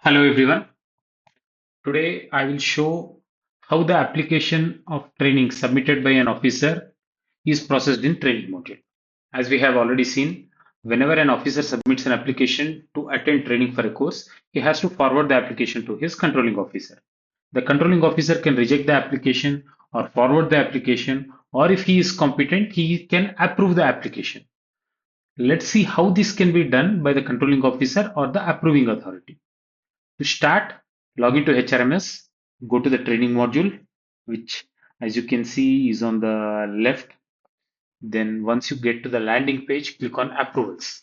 Hello everyone. Today I will show how the application of training submitted by an officer is processed in training module. As we have already seen, whenever an officer submits an application to attend training for a course, he has to forward the application to his controlling officer. The controlling officer can reject the application or forward the application, or if he is competent, he can approve the application. Let's see how this can be done by the controlling officer or the approving authority. To start, log into HRMS, go to the training module, which as you can see is on the left. Then once you get to the landing page, click on approvals.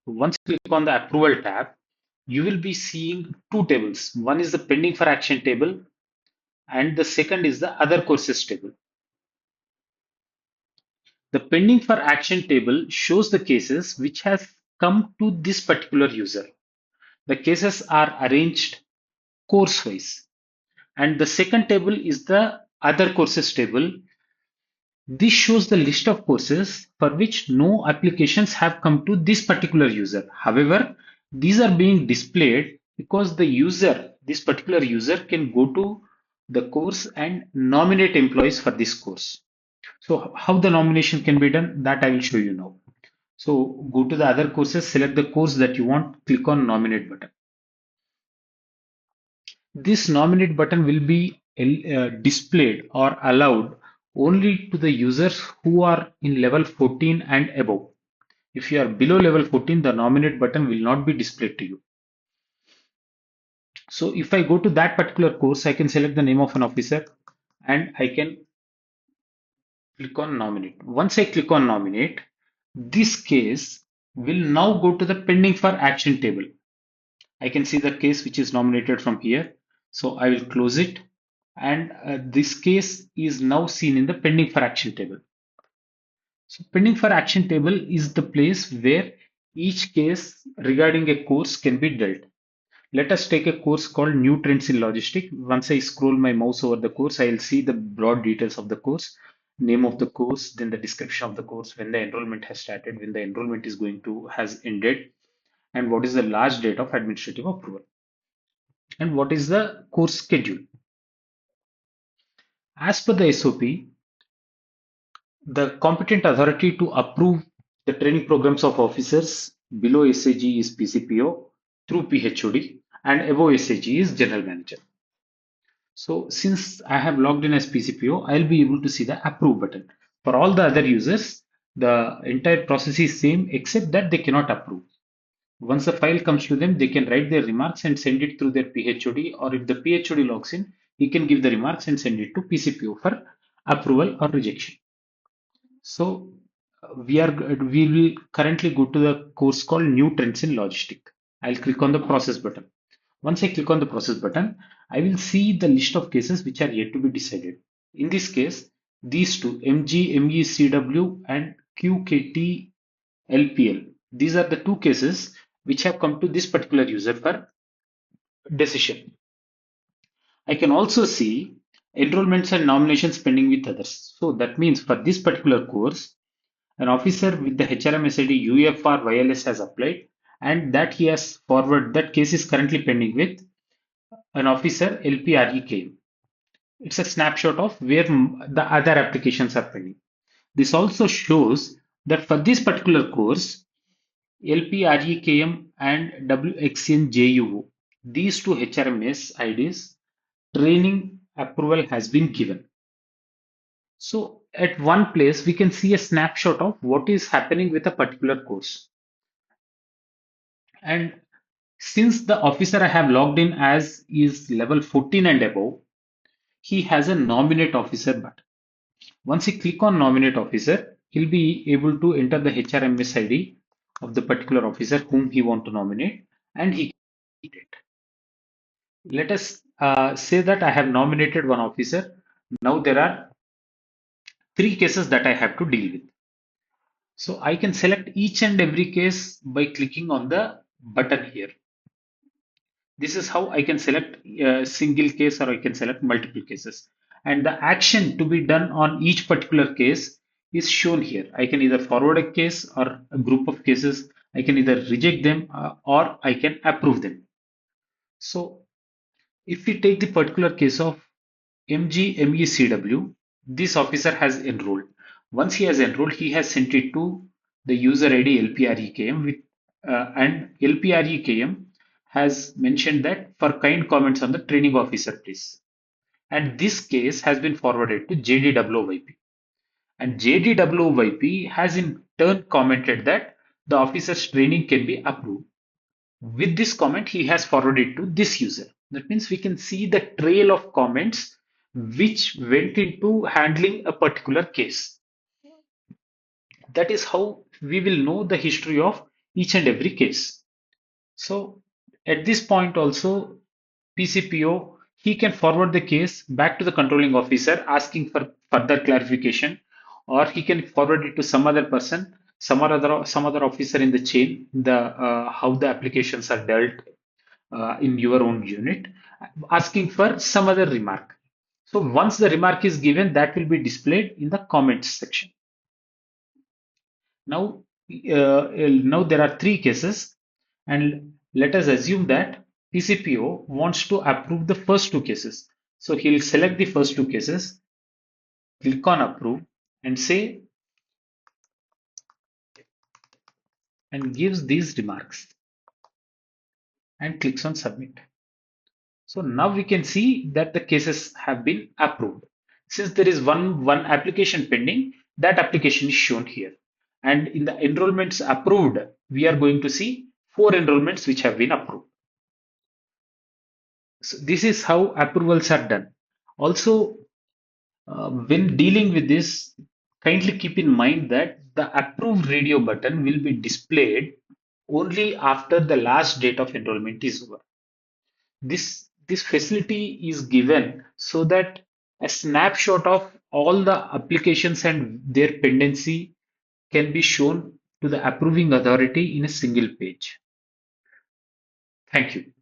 Once you click on the approval tab, you will be seeing two tables. One is the pending for action table and the second is the other courses table. The pending for action table shows the cases which has come to this particular user. The cases are arranged course wise. And the second table is the other courses table. This shows the list of courses for which no applications have come to this particular user. However, these are being displayed because the user, this particular user, can go to the course and nominate employees for this course. So how the nomination can be done, that I will show you now. So go to the other courses, select the course that you want, click on nominate button. This nominate button will be displayed or allowed only to the users who are in level 14 and above. If you are below level 14, the nominate button will not be displayed to you. So if I go to that particular course, I can select the name of an officer and I can click on nominate. Once I click on nominate, this case will now go to the pending for action table. I can see the case which is nominated from here. So I will close it and this case is now seen in the pending for action table. So pending for action table is the place where each case regarding a course can be dealt. Let us take a course called New Trends in Logistics. Once I scroll my mouse over the course, I will see the broad details of the course, name of the course, then the description of the course, when the enrollment has started, when the enrollment is going to has ended, and what is the last date of administrative approval, and what is the course schedule. As per the SOP, the competent authority to approve the training programs of officers below SAG is PCPO through PHOD and above SAG is General Manager. So since I have logged in as PCPO, I'll be able to see the approve button. For all the other users, the entire process is same except that they cannot approve. Once the file comes to them, they can write their remarks and send it through their PHOD, or if the PHOD logs in, he can give the remarks and send it to PCPO for approval or rejection. So we will currently go to the course called New Trends in Logistics. I'll click on the process button. Once I click on the process button, I will see the list of cases which are yet to be decided. In this case, these two, MG, MECW and QKT LPL. These are the two cases which have come to this particular user for decision. I can also see enrollments and nominations pending with others. So that means for this particular course, an officer with the HRM SID UFR YLS has applied and that he has forwarded that case is currently pending with an officer LPREK. It's a snapshot of where the other applications are pending. This also shows that for this particular course, LPREKM and WXNJUO, these two HRMS IDs, training approval has been given. So at one place, we can see a snapshot of what is happening with a particular course. And since the officer I have logged in as is level 14 and above, he has a nominate officer button. Once he click on nominate officer, he'll be able to enter the HRMS ID of the particular officer whom he want to nominate and he can it. Let us say that I have nominated one officer. Now there are three cases that I have to deal with. So I can select each and every case by clicking on the button here. This is how I can select a single case or I can select multiple cases. And the action to be done on each particular case is shown here. I can either forward a case or a group of cases. I can either reject them or I can approve them. So if we take the particular case of MGMECW, this officer has enrolled. Once he has enrolled, he has sent it to the user ID LPREKM with and LPREKM has mentioned that for kind comments on the training officer, please. And this case has been forwarded to JDWYP. And JDWYP has in turn commented that the officer's training can be approved. With this comment, he has forwarded to this user. That means we can see the trail of comments which went into handling a particular case. That is how we will know the history of each and every case. So at this point also, PCPO, he can forward the case back to the controlling officer asking for further clarification, or he can forward it to some other person, some other officer in the chain, the how the applications are dealt in your own unit, asking for some other remark. So once the remark is given, that will be displayed in the comments section. Now there are three cases, and let us assume that PCPO wants to approve the first two cases. So he'll select the first two cases, click on approve, and say, and gives these remarks, and clicks on submit. So now we can see that the cases have been approved. Since there is one application pending, that application is shown here. And in the enrollments approved, we are going to see four enrollments which have been approved. So this is how approvals are done. Also, when dealing with this, kindly keep in mind that the approve radio button will be displayed only after the last date of enrollment is over. This facility is given so that a snapshot of all the applications and their pendency can be shown to the approving authority in a single page. Thank you.